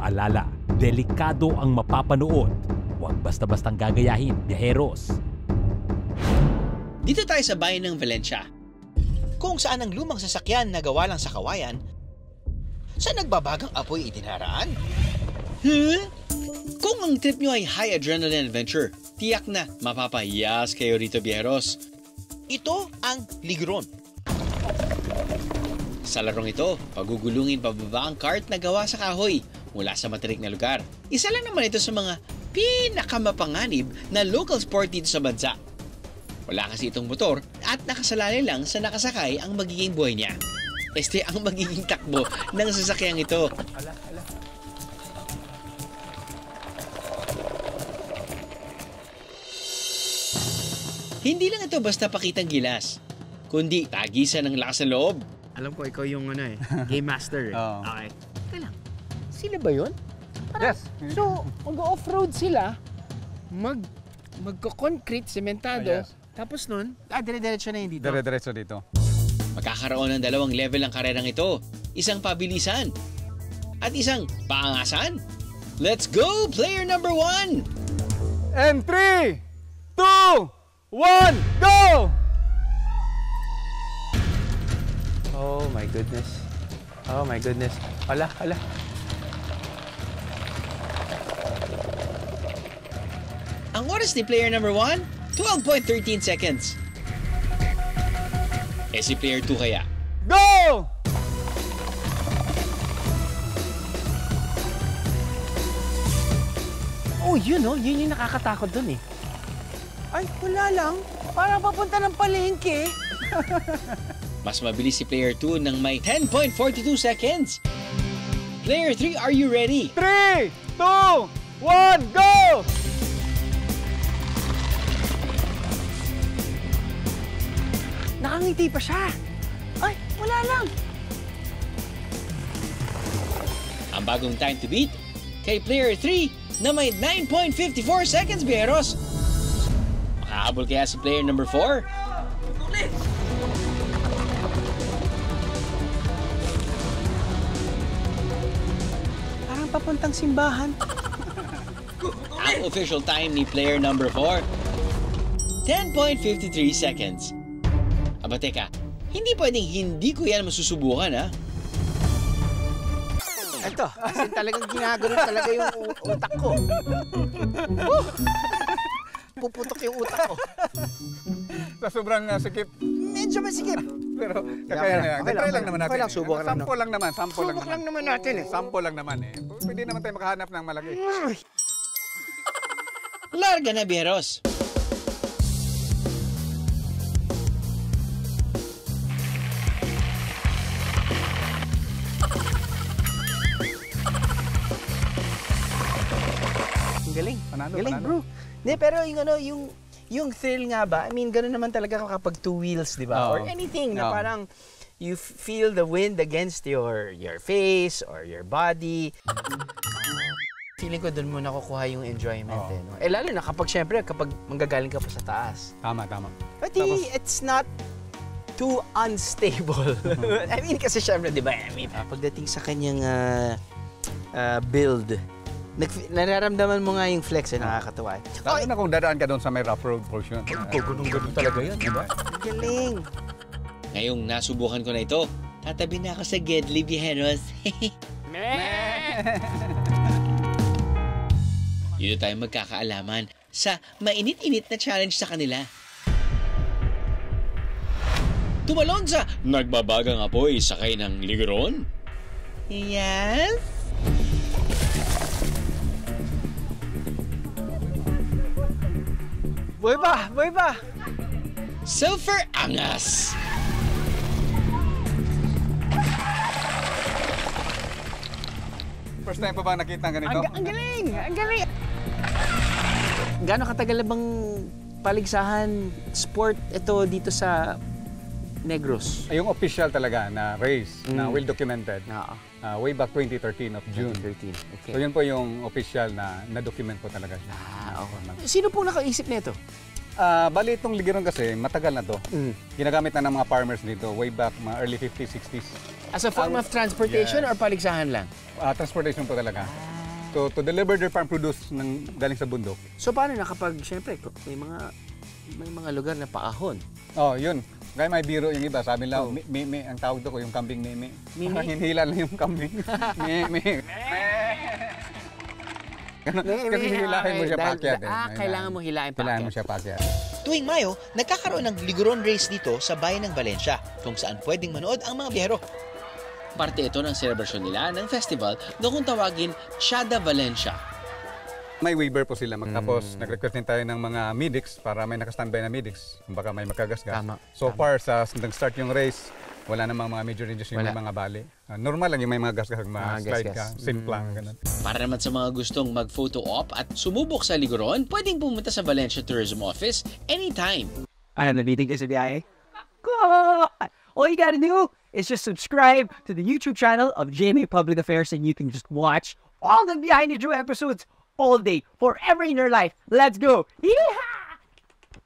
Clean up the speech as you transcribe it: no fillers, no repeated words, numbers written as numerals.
Paalala, delikado ang mapapanood. Huwag basta-bastang gagayahin, biyaheros. Dito tayo sa bayan ng Valencia, kung saan ang lumang sasakyan na gawa lang sa kawayan, sa nagbabagang apoy itinaraan. Kung ang trip nyo ay high adrenaline adventure, tiyak na mapapayas kayo rito, biyeros. Ito ang Ligron. Sa larong ito, pagugulungin pababa ang cart na gawa sa kahoy mula sa matirik na lugar. Isa lang naman ito sa mga pinakamapanganib na local sport dito sa bansa. Wala kasi itong motor at nakasalalay lang sa nakasakay ang magiging buhay niya. Ang magiging takbo ng sasakyang ito. Hindi lang ito basta pakitang gilas, kundi tagisan ng lakas ng loob. Alam ko, ikaw yung game master. Oo. Okay. Teka lang, sila ba yun? Yes. So, mag-off-road sila, magko-concrete, sementado, Oh, yes. tapos nun, dire-diretso na yun dito. Dire-diretso dito. Magkakaroon ng dalawang level ang karerang ito. Isang pabilisan at isang paangasan. Let's go, player number 1! And 3, 2, 1, go! Oh my goodness. Oh my goodness. Hala. Ang oras ni player number 1, 12.13 seconds. Si player 2 kaya? Go! Oh, yun yung nakakatakot dun eh. Ay, wala lang. Parang papunta ng palengke. Mas mabilis si player 2 ng may 10.42 seconds. Player 3, are you ready? 3, 2, 1, go! Nakangiti pa siya. Ay, wala lang. Ang bagong time to beat kay player 3 na may 9.54 seconds, biyeros. Makahabol kaya si player number 4? Parang papuntang simbahan. Ang official time ni player number 4, 10.53 seconds. Aba teka, hindi pwedeng hindi ko yan masusubukan, ha? Ito, kasi talagang ginagano talaga yung utak ko. Puputok yung utak ko. Sa sobrang sikip. Medyo masikip. Pero kakaya na yan. Try lang naman natin. Okay lang, subukan lang. Sample lang naman. Subok lang naman natin eh. Sample lang naman eh. Pwede naman tayo makahanap ng malaki. Larga na, biyeros. Galing. Panalo, Galing, panalo. bro. Hindi, pero yung thrill nga ba, I mean, gano'n naman talaga kapag two wheels, di ba? Oo. Or anything na Oo. parang you feel the wind against your face or your body. Feeling ko doon mo nakukuha yung enjoyment. Oo. No? Lalo na kapag, syempre, kapag manggagaling ka pa sa taas. Tama. But it's not too unstable. I mean, kasi syempre, di ba, pagdating sa kanyang build, nararamdaman mo nga yung flex, nakakatawa. Lalo na kung dadaan ka doon sa may rough road portion. Ganun talaga yan, di ba? Galing. Ngayong nasubukan ko na ito, tatabi na ako sa Gedli, biyeros. Dito tayo magkakaalaman sa mainit-init na challenge sa kanila. Tumalon sa nagbabagang apoy sakay ng Ligron? Yes? Buhay pa! Sulfur Angas! First time pa ba nakita ang ganito? Ang galing! Ang galing! Gano'ng katagal na bang paligsahan sport ito dito sa Negros? Yung official talaga na race na well documented. Oo. Way back 2013 of June. 2013. Okay. So yun po yung official na na-document po talaga siya. Okay. Sino po nakaisip nito? Bali itong Ligron kasi matagal na to. Ginagamit na ng mga farmers dito way back mga early 50s, 60s. As a form of transportation or paligsahan lang? Transportation po talaga. to deliver their farm produce ng galing sa bundok. So paano na kapag, syempre, may mga lugar na paahon? Oh, yun. Kaya may biro yung iba. Sabi nila, ang tawag ko yung kambing meme. Parang hinihila lang yung kambing. meme. Kasi hihilahin mo siya paakyat. Kailangan mo hilahin paakyat. Kailangan mo siya paakyat. Tuwing Mayo, nagkakaroon ng liguron race dito sa bayan ng Valencia kung saan pwedeng manood ang mga biyahero. Parte ito ng selebrasyon nila ng festival na kung tawagin Chada Valencia. May waiver po sila. Tapos nag-request din tayo ng mga medics para may nakastandby na medics. Kung baka may makagasgas. So far, sa nag-start yung race, wala namang mga major injuries yung mga bali. Normal lang yung may mga gasgas, slide ka, simplang, ganun. Para naman sa mga gustong mag-photo op at sumubok sa liguron, pwedeng pumunta sa Valencia Tourism Office anytime. Ano, nabitig ka sa biyahe? God! All you gotta do is just subscribe to the YouTube channel of GMA Public Affairs and you can just watch all the Behind the Drew episodes all day, forever in your life. Let's go! Yeehaw!